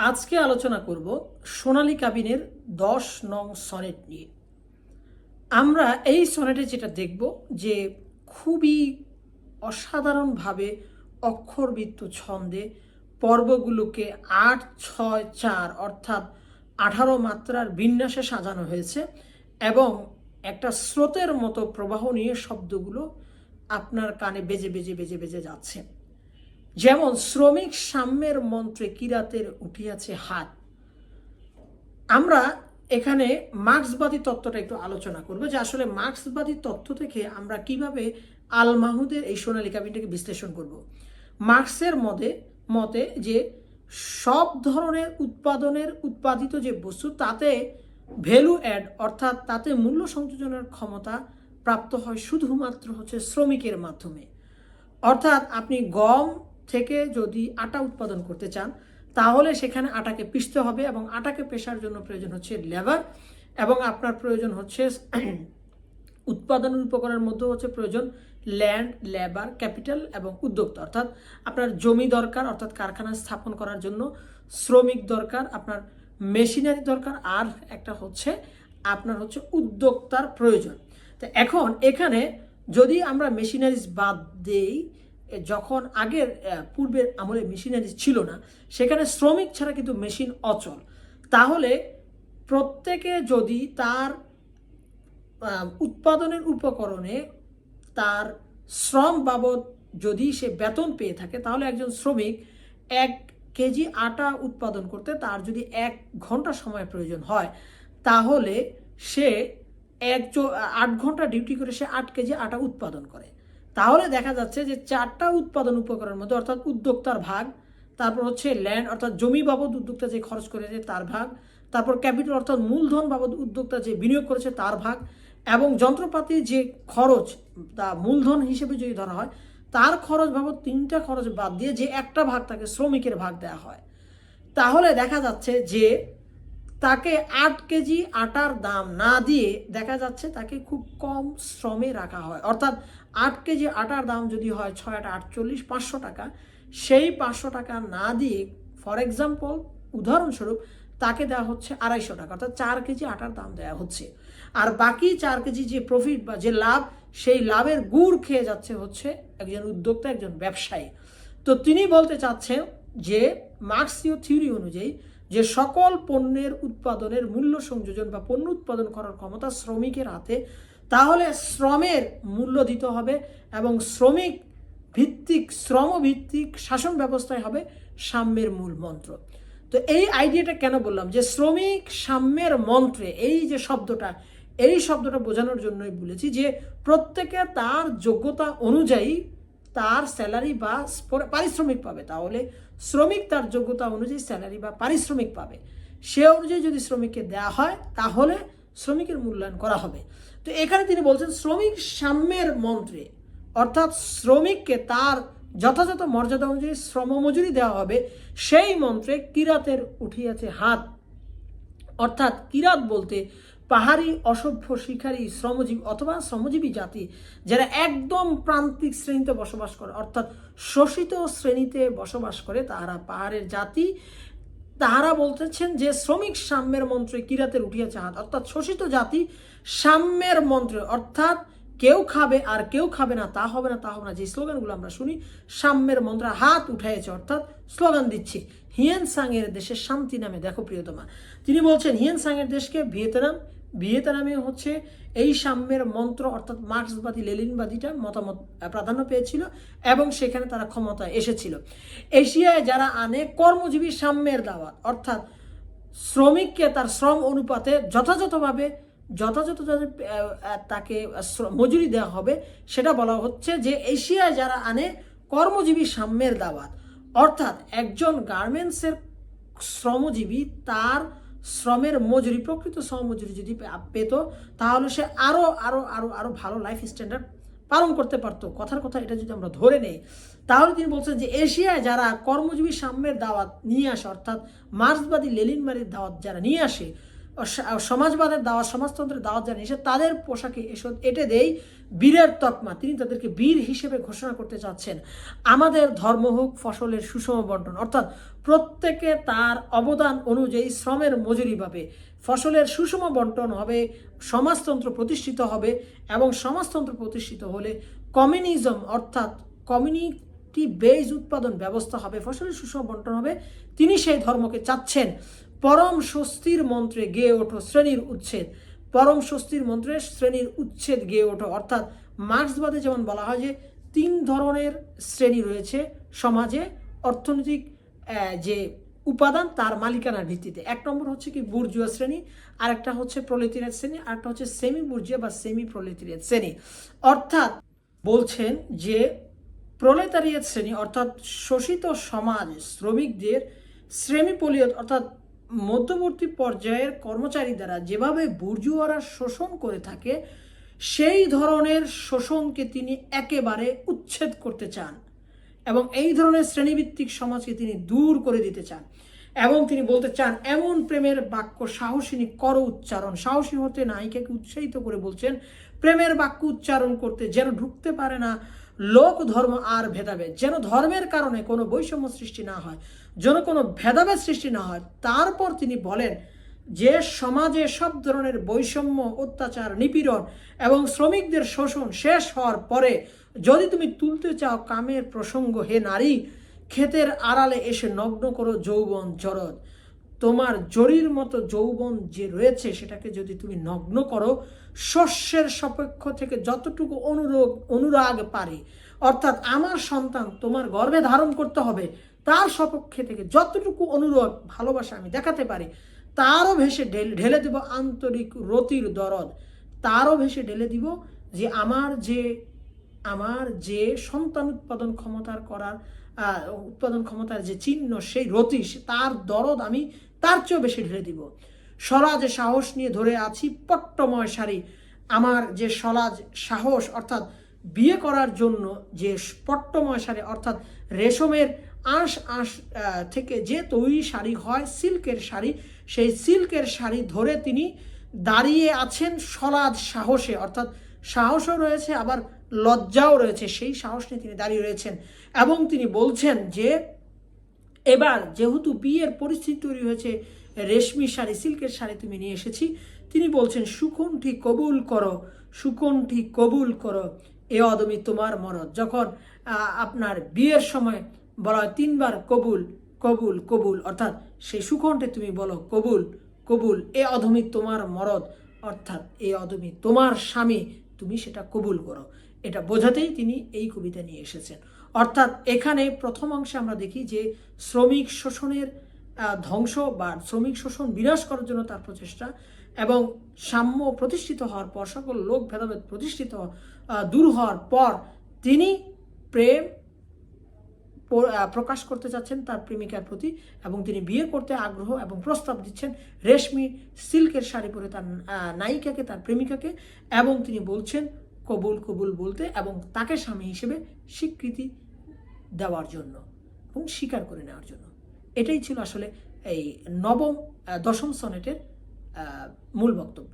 আজকে আলোচনা করব সোনালী কাবিনের 10 নং সনেট নিয়ে। আমরা এই সনেটে যেটা দেখব যে খুবই অসাধারণভাবে অক্ষরবৃত্ত ছন্দে পর্বগুলোকে 8-6-4 অর্থাৎ 18 মাত্রার বিন্যাসে সাজানো হয়েছে এবং একটা স্রোতের মতো প্রবাহ নিয়ে শব্দগুলো আপনার কানে বেজে বেজে বেজে বেজে যাচ্ছে। যেমন শ্রমিক সাম্যের মন্ত্রে কিরাতের উঠিয়াছে হাত। আমরা এখানে মার্ক্সবাদী তত্ত্বটা একটু আলোচনা করব যে আসলে মার্ক্সবাদী তত্ত্ব থেকে আমরা কিভাবে আল মাহুদের এই সোনালী কাবিনটাকে বিশ্লেষণ করব। মার্ক্সের মতে যে সব ধরনের উৎপাদিত যে বস্তু তাতে ভ্যালু অ্যাড অর্থাৎ তাতে মূল্য সংযোজনের ক্ষমতা প্রাপ্ত হয় শুধুমাত্র শ্রমিকের মাধ্যমে। অর্থাৎ আপনি গম থেকে যদি আটা উৎপাদন করতে চান তাহলে সেখানে আটাকে পিষতে হবে এবং আটাকে পেষার জন্য প্রয়োজন হচ্ছে লেবার এবং আপনার প্রয়োজন হচ্ছে উৎপাদনের উপকরণের মধ্যে প্রয়োজন ল্যান্ড, লেবার, ক্যাপিটাল এবং উদ্যোক্তা। অর্থাৎ আপনার জমি দরকার, অর্থাৎ কারখানা স্থাপন করার জন্য শ্রমিক দরকার, আপনার মেশিনারি দরকার, আর একটা আপনার উদ্যোক্তার প্রয়োজন। তো এখন এখানে যদি আমরা মেশিনারিজ বাদ দেই, যখন আগের পূর্বের আমলে মেশিনারিজ ছিল না, সেখানে শ্রমিক ছাড়া কিন্তু মেশিন অচল। তাহলে প্রত্যেকে যদি তার উৎপাদনের উপকরণে তার শ্রম বাবদ যদি সে বেতন পেয়ে থাকে, তাহলে একজন শ্রমিক 1 কেজি আটা উৎপাদন করতে তার যদি 1 ঘন্টা সময় প্রয়োজন হয়, তাহলে সে 8 ঘন্টা ডিউটি করে সে 8 কেজি আটা উৎপাদন করে। তাহলে দেখা যাচ্ছে যে 4টা উৎপাদন উপকরণের মধ্যে অর্থাৎ উদ্যোক্তার ভাগ, তারপর ল্যান্ড অর্থাৎ জমি বাবদ উদ্যোক্তা যে খরচ করেছে তার ভাগ, তারপর ক্যাপিটাল অর্থাৎ মূলধন বাবদ উদ্যোক্তা যে বিনিয়োগ করেছে তার ভাগ, এবং যন্ত্রপাতির যে খরচ তা মূলধন হিসেবে যদি ধরা হয় তার খরচ বাবদ 3টা খরচ বাদ দিয়ে যে একটা ভাগ তাকে শ্রমিকের ভাগ দেওয়া হয়। তাহলে দেখা যাচ্ছে যে তাকে 8 কেজি আটার দাম না দিয়ে দেখা যাচ্ছে তাকে খুব কম শ্রমে রাখা হয়। অর্থাৎ 8 কেজি আটার দাম যদি হয় 6 8 48 500 টাকা, সেই 500 টাকা না দিয়ে ফর এক্সাম্পল উদাহরণস্বরূপ তাকে দেওয়া হচ্ছে 250 টাকা, অর্থাৎ 4 কেজি আটার দাম দেওয়া হচ্ছে। আর বাকি 4 কেজি যে প্রফিট বা যে লাভ, সেই লাভের গুড় খেয়ে যাচ্ছে একজন উদ্যোক্তা, একজন ব্যবসায়ী। তো তিনি বলতে চাচ্ছেন যে মার্ক্সীয় থিওরি অনুযায়ী যে সকল পণ্যের উৎপাদনের মূল্য সংযোজন বা পণ্য উৎপাদন করার ক্ষমতা শ্রমিকের হাতে, তাহলে শ্রমের মূল্য দিতে হবে এবং শ্রমভিত্তিক শাসন ব্যবস্থায় হবে সাম্যের মূল মন্ত্র। তো এই আইডিয়াটা কেন বললাম যে শ্রমিক সাম্যের মন্ত্রে এই যে শব্দটা বোঝানোর জন্যই বলেছি যে প্রত্যেকে তার যোগ্যতা অনুযায়ী তার স্যালারি বা পারিশ্রমিক পাবে। তাহলে শ্রমিক তার যোগ্যতা অনুযায়ী স্যালারি বা পারিশ্রমিক পাবে, সে অনুযায়ী যদি শ্রমিককে দেওয়া হয় তাহলে শ্রমিকের মূল্যায়ন করা হবে। তো এখানে তিনি বলছেন শ্রমিক সাম্যের মন্ত্রে অর্থাৎ শ্রমিককে তার যথাযথ মর্যাদা অনুযায়ী শ্রমমজুরি দেওয়া হবে, সেই মন্ত্রে কিরাতের উঠিয়াছে হাত। অর্থাৎ কিরাত বলতে পাহাড়ি অসভ্য শিকারী শ্রমজীবী অথবা শ্রমজীবী জাতি যারা একদম প্রান্তিক শ্রেণীতে বসবাস করে, অর্থাৎ শোষিত শ্রেণীতে বসবাস করে, তাহারা পাহাড়ের জাতি। তাহারা বলতেছেন যে শ্রমিক সাম্যের মন্ত্রে কিরাতের উঠিয়াছে হাত, অর্থাৎ শোষিত জাতি সাম্যের মন্ত্রে, অর্থাৎ কেউ খাবে আর কেউ খাবে না, তা হবে না, যে স্লোগানগুলো আমরা শুনি, সাম্যের মন্ত্রে হাত উঠাইছে, অর্থাৎ স্লোগান দিচ্ছে হিয়েন সাংয়ের দেশে শান্তি নামে। দেখো প্রিয়তমা, তিনি বলছেন হিয়েন সাংয়ের দেশকে ভিয়েতনামে এই সাম্যের মন্ত্র অর্থাৎ মার্ক্সবাদী লেনিনবাদীটা মতামত প্রাধান্য পেয়েছিল এবং সেখানে তারা ক্ষমতায় এসেছিল। এশিয়ায় যারা আনে কর্মজীবী সাম্যের দাওয়াত, অর্থাৎ শ্রমিককে তার শ্রম অনুপাতে যথাযথভাবে তাকে মজুরি দেওয়া হবে, সেটা বলা হচ্ছে যে এশিয়ায় যারা আনে কর্মজীবী সাম্যের দাওয়াত। অর্থাৎ একজন গার্মেন্টসের শ্রমজীবী তার শ্রমের মজুরি, প্রকৃত শ্রম মজুরি যদি পেত, তাহলে সে আরো আরো আরো আরো ভালো লাইফ স্ট্যান্ডার্ড পালন করতে পারতো। কথার কথা এটা যদি আমরা ধরে নেই, তাহলে তিনি বলছেন যে এশিয়ায় যারা কর্মজীবী সাম্যের দাওয়াত নিয়ে আসে, অর্থাৎ মার্ক্সবাদী লেনিনবাদীর দাওয়াত যারা নিয়ে আসে, সমাজবাদের দাওয়াত, সমাজতন্ত্রের দাওয়াত জানিয়েছে, তাদের পোশাকে এটে দেই বীরের তকমা। তিনি তাদেরকে বীর হিসেবে ঘোষণা করতে চাচ্ছেন। আমাদের ধর্ম হোক ফসলের সুষম বন্টন, অর্থাৎ প্রত্যেকে তার অবদান অনুযায়ী শ্রমের মজুরি পাবে, ফসলের সুষম বন্টন হবে, সমাজতন্ত্র প্রতিষ্ঠিত হবে, এবং সমাজতন্ত্র প্রতিষ্ঠিত হলে কমিউনিজম অর্থাৎ কমিউনিটি বেজ উৎপাদন ব্যবস্থা হবে, ফসলের সুষম বন্টন হবে। তিনি সেই ধর্মকে চাচ্ছেন। পরম স্বস্তির মন্ত্রে গেয়ে ওঠো শ্রেণীর উচ্ছেদ, পরম স্বস্তির মন্ত্রে শ্রেণীর উচ্ছেদ গেয়ে ওঠো। অর্থাৎ মার্ক্সবাদে যেমন বলা হয় যে 3 ধরনের শ্রেণী রয়েছে সমাজে, অর্থনৈতিক যে উপাদান তার মালিকানার ভিত্তিতে। 1 নম্বর হচ্ছে কি বুর্জুয়া শ্রেণী, আরেকটা হচ্ছে প্রলেতারিয়েট শ্রেণী, আরেকটা হচ্ছে সেমি বুর্জুয়া বা সেমি প্রলেতারিয়েট শ্রেণী। অর্থাৎ বলছেন যে প্রলেতারিয়েট শ্রেণী অর্থাৎ শোষিত সমাজ, শ্রমিকদের শ্রেণীপলিয়ত অর্থাৎ মধ্যবর্তী পর্যায়ের কর্মচারী দ্বারা যেভাবে বুর্জুয়ারা শোষণ করে থাকে, সেই ধরনের শোষণকে তিনি একেবারে উচ্ছেদ করতে চান এবং এই ধরনের শ্রেণীভিত্তিক সমাজকে তিনি দূর করে দিতে চান। এবং তিনি বলতে চান এমন প্রেমের বাক্য সাহসিনী কর উচ্চারণ। সাহসী হতে নায়িকাকে উৎসাহিত করে বলছেন প্রেমের বাক্য উচ্চারণ করতে, যেন ঢুকতে পারে না লোক ধর্ম আর ভেদাভেদ, যেন ধর্মের কারণে কোনো বৈষম্য সৃষ্টি না হয়, যেন কোনো ভেদাভেদ সৃষ্টি না হয়। তারপর তিনি বলেন যে সমাজে সব ধরনের বৈষম্য, অত্যাচার, নিপীড়ন এবং শ্রমিকদের শোষণ শেষ হওয়ার পরে যদি তুমি তুলতে চাও কামের প্রসঙ্গ, হে নারী, ক্ষেতের আড়ালে এসে নগ্ন করো যৌবন জরদ। তোমার জরির মতো যৌবন যে রয়েছে সেটাকে যদি তুমি নগ্ন করো, শস্যের সপক্ষ থেকে যতটুকু অনুরাগ পারে, অর্থাৎ আমার সন্তান তোমার গর্ভে ধারণ করতে হবে, তার সপক্ষে থেকে যতটুকু অনুরাগ ভালোবাসা আমি দেখাতে পারি, তারও ভেসে ঢেলে দেব আন্তরিক রতির দরদ। তারও ভেসে ঢেলে দিব যে আমার যে সন্তান উৎপাদন ক্ষমতার যে চিহ্ন, সেই রতি, তার দরদ আমি তার চেয়েও বেশি ঢেলে দিব। স্বরাজ সাহস নিয়ে ধরে আছি পট্টময় শাড়ি। আমার যে স্বরাজ সাহস অর্থাৎ বিয়ে করার জন্য যে পট্টময় শাড়ি অর্থাৎ রেশমের আঁশ থেকে যে তৈরি শাড়ি হয়, সিল্কের শাড়ি, সেই সিল্কের শাড়ি ধরে তিনি দাঁড়িয়ে আছেন স্বরাজ সাহসে, অর্থাৎ সাহসও রয়েছে আবার লজ্জাও রয়েছে, সেই সাহস নিয়ে তিনি দাঁড়িয়ে রয়েছেন। এবং তিনি বলছেন যে এবার যেহেতু বিয়ের পরিস্থিতি তৈরি হয়েছে, রেশমি শাড়ি, সিল্কের শাড়ি তুমি নিয়ে এসেছি, তিনি বলছেন সুকণ্ঠী কবুল করো, সুকণ্ঠী কবুল করো, এ অদমি তোমার মরদ। যখন আপনার বিয়ের সময় বলা হয় 3 বার কবুল কবুল কবুল, অর্থাৎ সেই সুকণ্ঠে তুমি বলো কবুল কবুল, এ অধমি তোমার মরদ, অর্থাৎ এ অধমি তোমার স্বামী, তুমি সেটা কবুল করো। এটা বোঝাতেই তিনি এই কবিতা নিয়ে এসেছেন। অর্থাৎ এখানে প্রথম অংশে আমরা দেখি যে শ্রমিক শোষণের ধ্বংস বা শ্রমিক শোষণ বিনাশ করার জন্য তার প্রচেষ্টা, এবং সাম্য প্রতিষ্ঠিত হওয়ার পর, সকল লোক ভেদাভেদ দূর হওয়ার পর তিনি প্রেম প্রকাশ করতে চাচ্ছেন তার প্রেমিকার প্রতি, এবং তিনি বিয়ে করতে আগ্রহ এবং প্রস্তাব দিচ্ছেন রেশমি সিল্কের শাড়ি পরে তার নায়িকাকে, তার প্রেমিকাকে, এবং তিনি বলছেন কবুল কবুল বলতে এবং তাকে স্বামী হিসেবে স্বীকৃতি দেওয়ার জন্য এবং স্বীকার করে নেওয়ার জন্য। এটাই ছিল আসলে এই 9ম 10ম সনেটের মূল বক্তব্য।